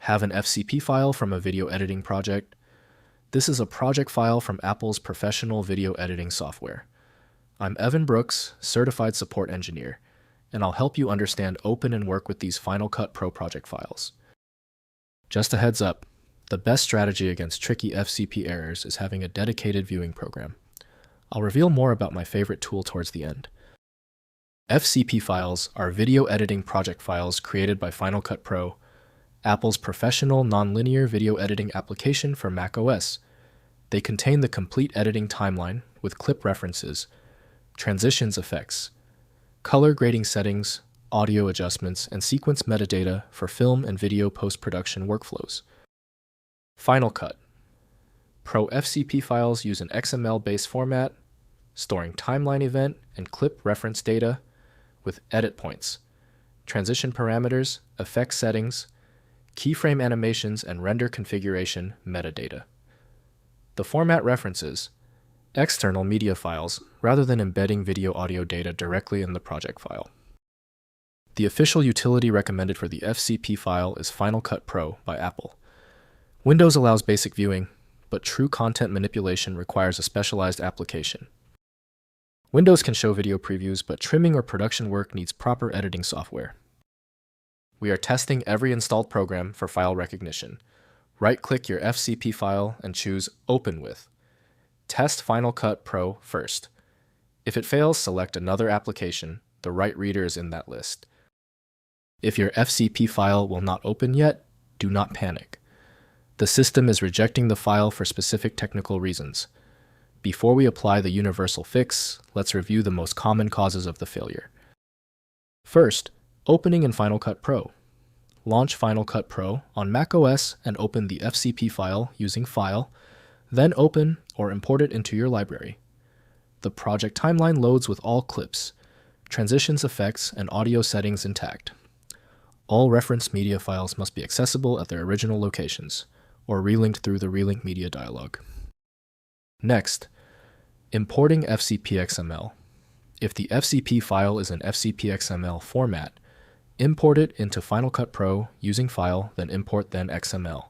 Have an FCP file from a video editing project? This is a project file from Apple's professional video editing software. I'm Evan Brooks, Certified Support Engineer, and I'll help you understand, open, and work with these Final Cut Pro project files. Just a heads up, the best strategy against tricky FCP errors is having a dedicated viewing program. I'll reveal more about my favorite tool towards the end. FCP files are video editing project files created by Final Cut Pro, Apple's professional nonlinear video editing application for macOS. They contain the complete editing timeline with clip references, transitions effects, color grading settings, audio adjustments, and sequence metadata for film and video post-production workflows. Final Cut Pro FCP files use an XML-based format, storing timeline event and clip reference data with edit points, transition parameters, effect settings, keyframe animations, and render configuration metadata. The format references external media files rather than embedding video-audio data directly in the project file. The official utility recommended for the FCP file is Final Cut Pro by Apple. Windows allows basic viewing, but true content manipulation requires a specialized application. Windows can show video previews, but trimming or production work needs proper editing software. We are testing every installed program for file recognition. Right-click your FCP file and choose Open With. Test Final Cut Pro first. If it fails, select another application. The right reader is in that list. If your FCP file will not open yet, do not panic. The system is rejecting the file for specific technical reasons. Before we apply the universal fix, let's review the most common causes of the failure. First, opening in Final Cut Pro. Launch Final Cut Pro on macOS and open the FCP file using File, then open or import it into your library. The project timeline loads with all clips, transitions, effects, and audio settings intact. All reference media files must be accessible at their original locations, or relinked through the Relink Media dialog. Next, importing FCPXML. If the FCP file is an FCPXML format, import it into Final Cut Pro using File, then Import, then XML.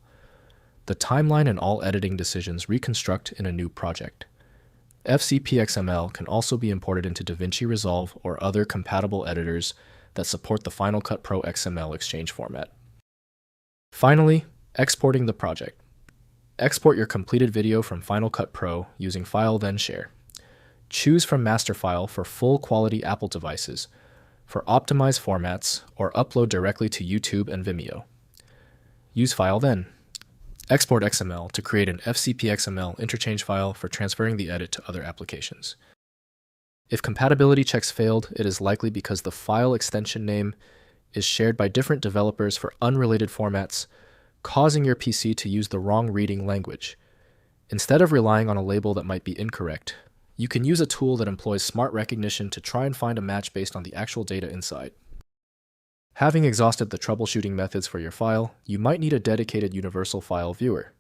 The timeline and all editing decisions reconstruct in a new project. FCPXML can also be imported into DaVinci Resolve or other compatible editors that support the Final Cut Pro XML exchange format. Finally, exporting the project. Export your completed video from Final Cut Pro using File, then Share. Choose from Master File for full quality Apple devices, for optimized formats, or upload directly to YouTube and Vimeo. Use File, then export XML to create an FCPXML interchange file for transferring the edit to other applications. If compatibility checks failed, it is likely because the file extension name is shared by different developers for unrelated formats, causing your PC to use the wrong reading language. Instead of relying on a label that might be incorrect, you can use a tool that employs smart recognition to try and find a match based on the actual data inside. Having exhausted the troubleshooting methods for your file, you might need a dedicated universal file viewer.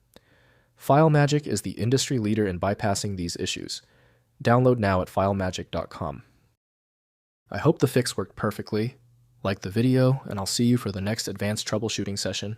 FileMagick is the industry leader in bypassing these issues. Download now at filemagick.com. I hope the fix worked perfectly. Like the video, and I'll see you for the next advanced troubleshooting session.